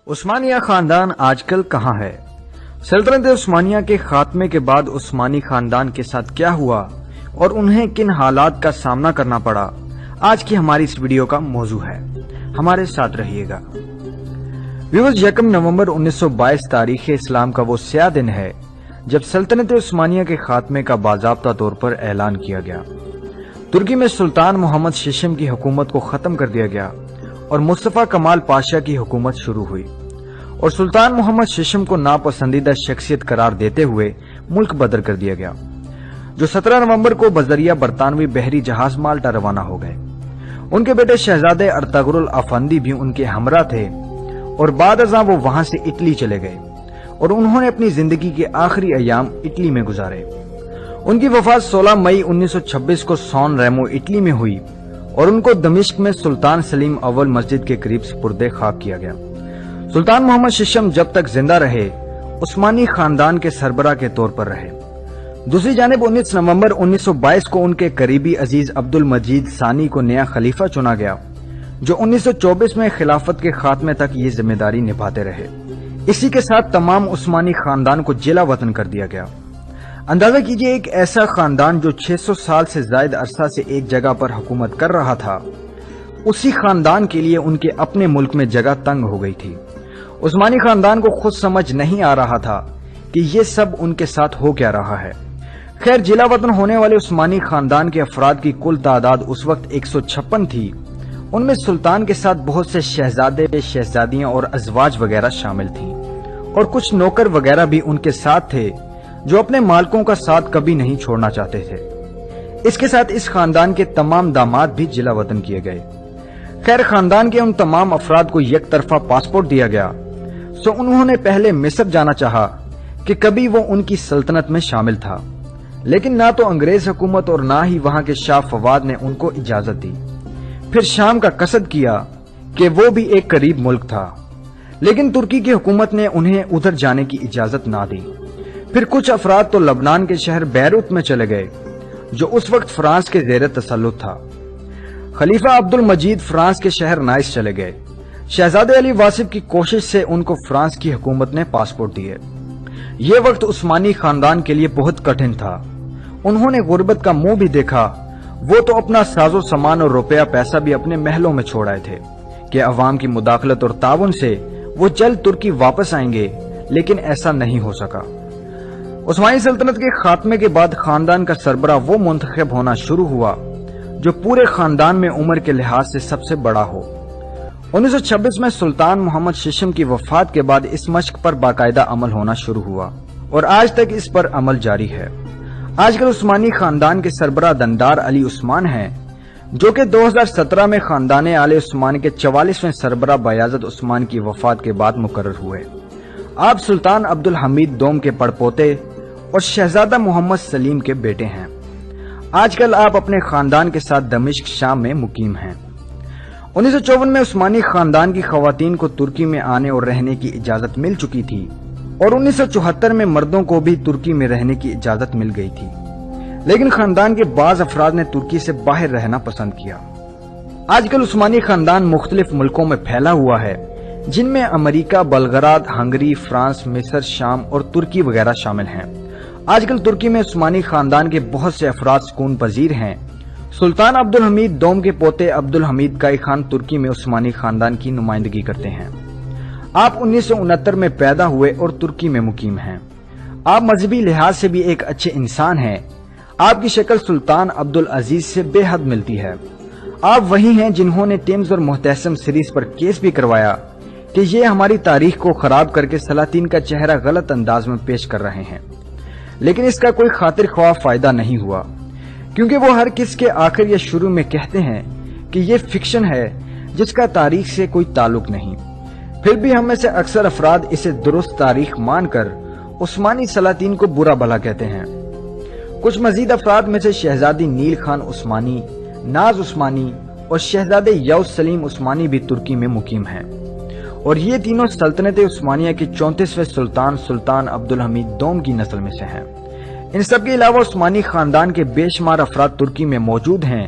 عثمانیہ خاندان آج کل کہاں ہے؟ سلطنت عثمانیہ کے خاتمے کے بعد عثمانی خاندان کے ساتھ کیا ہوا اور انہیں کن حالات کا سامنا کرنا پڑا، آج کی ہماری اس ویڈیو کا موضوع ہے۔ ہمارے ساتھ رہیے گا۔ ویورز، 1 نومبر 1922 تاریخ اسلام کا وہ سیاہ دن ہے جب سلطنت عثمانیہ کے خاتمے کا باضابطہ طور پر اعلان کیا گیا۔ ترکی میں سلطان محمد ششم کی حکومت کو ختم کر دیا گیا اور مصطفیٰ کمال پاشا کی حکومت شروع ہوئی، اور سلطان محمد ششم کو ناپسندیدہ شخصیت قرار دیتے ہوئے ملک بدر کر دیا گیا، جو 17 نومبر کو بذریعہ برطانوی بحری جہاز مالٹا روانہ ہو گئے۔ ان کے بیٹے شہزادے ارطغرل افندی بھی ان کے ہمراہ تھے، اور بعد ازاں وہ وہاں سے اٹلی چلے گئے اور انہوں نے اپنی زندگی کے آخری ایام اٹلی میں گزارے۔ ان کی وفات 16 مئی 1926 کو سان ریمو اٹلی میں ہوئی، اور ان کو دمشق میں سلطان سلیم اول مسجد کے قریب سپرد خاک کیا گیا۔ سلطان محمد ششم جب تک زندہ رہے عثمانی خاندان کے سربراہ کے طور پر رہے۔ دوسری جانب 19 نومبر 1922 کو ان کے قریبی عزیز عبد المجید ثانی کو نیا خلیفہ چنا گیا، جو 1924 میں خلافت کے خاتمے تک یہ ذمہ داری نبھاتے رہے۔ اسی کے ساتھ تمام عثمانی خاندان کو جلا وطن کر دیا گیا۔ اندازہ کیجئے، ایک ایسا خاندان جو 600 سال سے زائد عرصہ سے ایک جگہ پر حکومت کر رہا تھا، اسی خاندان کے لیے ان کے اپنے ملک میں جگہ تنگ ہو گئی تھی۔ عثمانی خاندان کو خود سمجھ نہیں آ رہا تھا کہ یہ سب ان کے ساتھ ہو کیا رہا ہے۔ خیر، جلا وطن ہونے والے عثمانی خاندان کے افراد کی کل تعداد اس وقت 156 تھی۔ ان میں سلطان کے ساتھ بہت سے شہزادے، شہزادیاں اور ازواج وغیرہ شامل تھیں، اور کچھ نوکر وغیرہ بھی ان کے ساتھ تھے جو اپنے مالکوں کا ساتھ کبھی نہیں چھوڑنا چاہتے تھے۔ اس کے ساتھ اس خاندان کے تمام داماد بھی جلا وطن کیے گئے۔ خیر، خاندان کے ان تمام افراد کو یک طرفہ پاسپورٹ دیا گیا، سو انہوں نے پہلے مصر جانا چاہا کہ کبھی وہ ان کی سلطنت میں شامل تھا، لیکن نہ تو انگریز حکومت اور نہ ہی وہاں کے شاہ فواد نے ان کو اجازت دی۔ پھر شام کا قصد کیا کہ وہ بھی ایک قریب ملک تھا، لیکن ترکی کی حکومت نے انہیں ادھر جانے کی اجازت نہ دی۔ پھر کچھ افراد تو لبنان کے شہر بیروت میں چلے گئے، جو اس وقت فرانس کے زیر تسلط تھا۔ خلیفہ عبد المجید فرانس کے شہر نائس چلے گئے۔ شہزادے علی واصف کی کوشش سے ان کو فرانس کی حکومت نے پاسپورٹ دیے۔ یہ وقت عثمانی خاندان کے لیے بہت کٹھن تھا۔ انہوں نے غربت کا منہ بھی دیکھا۔ وہ تو اپنا ساز و سامان اور روپیہ پیسہ بھی اپنے محلوں میں چھوڑ آئے تھے کہ عوام کی مداخلت اور تعاون سے وہ جلد ترکی واپس آئیں گے، لیکن ایسا نہیں ہو سکا۔ عثمانی سلطنت کے خاتمے کے بعد خاندان کا سربراہ وہ منتخب ہونا شروع ہوا جو پورے خاندان میں عمر کے لحاظ سے سب سے بڑا ہو۔ 1926 میں سلطان محمد ششم کی وفات کے بعد اس مشق پر باقاعدہ عمل ہونا شروع ہوا، اور آج تک اس پر عمل جاری ہے۔ آج کل عثمانی خاندان کے سربراہ دندار علی عثمان ہیں، جو کہ 2017 میں خاندان آل عثمان کے 44ویں سربراہ بایزید عثمان کی وفات کے بعد مقرر ہوئے۔ آپ سلطان عبد الحمید دوم کے پڑپوتے اور شہزادہ محمد سلیم کے بیٹے ہیں۔ آج کل آپ اپنے خاندان کے ساتھ دمشق شام میں مقیم ہیں۔ 1954 میں عثمانی خاندان کی خواتین کو ترکی میں آنے اور رہنے کی اجازت مل چکی تھی، اور 1974 میں مردوں کو بھی ترکی میں رہنے کی اجازت مل گئی تھی، لیکن خاندان کے بعض افراد نے ترکی سے باہر رہنا پسند کیا۔ آج کل عثمانی خاندان مختلف ملکوں میں پھیلا ہوا ہے، جن میں امریکہ، بلغراد، ہنگری، فرانس، مصر، شام اور ترکی وغیرہ شامل ہیں۔ آج کل ترکی میں عثمانی خاندان کے بہت سے افراد سکون پذیر ہیں۔ سلطان عبد الحمید دوم کے پوتے عبد الحمید کائی خان ترکی میں عثمانی خاندان کی نمائندگی کرتے ہیں۔ آپ 1969 میں پیدا ہوئے اور ترکی میں مقیم ہیں۔ آپ مذہبی لحاظ سے بھی ایک اچھے انسان ہیں۔ آپ کی شکل سلطان عبد العزیز سے بے حد ملتی ہے۔ آپ وہی ہیں جنہوں نے ٹیمز اور محتشم سیریز پر کیس بھی کروایا کہ یہ ہماری تاریخ کو خراب کر کے سلاطین کا چہرہ غلط انداز میں پیش کر رہے ہیں، لیکن اس کا کوئی خاطر خواہ فائدہ نہیں ہوا، کیونکہ وہ ہر کس کے آخر یا شروع میں کہتے ہیں کہ یہ فکشن ہے جس کا تاریخ سے کوئی تعلق نہیں۔ پھر بھی ہم میں سے اکثر افراد اسے درست تاریخ مان کر عثمانی سلاطین کو برا بھلا کہتے ہیں۔ کچھ مزید افراد میں سے شہزادی نیل خان عثمانی، ناز عثمانی اور شہزادے یوز سلیم عثمانی بھی ترکی میں مقیم ہیں، اور یہ تینوں سلطنت عثمانیہ کے 34ویں سلطان عبد الحمید دوم کی نسل میں سے ہیں۔ ان سب کے علاوہ عثمانی خاندان کے بے شمار افراد ترکی میں موجود ہیں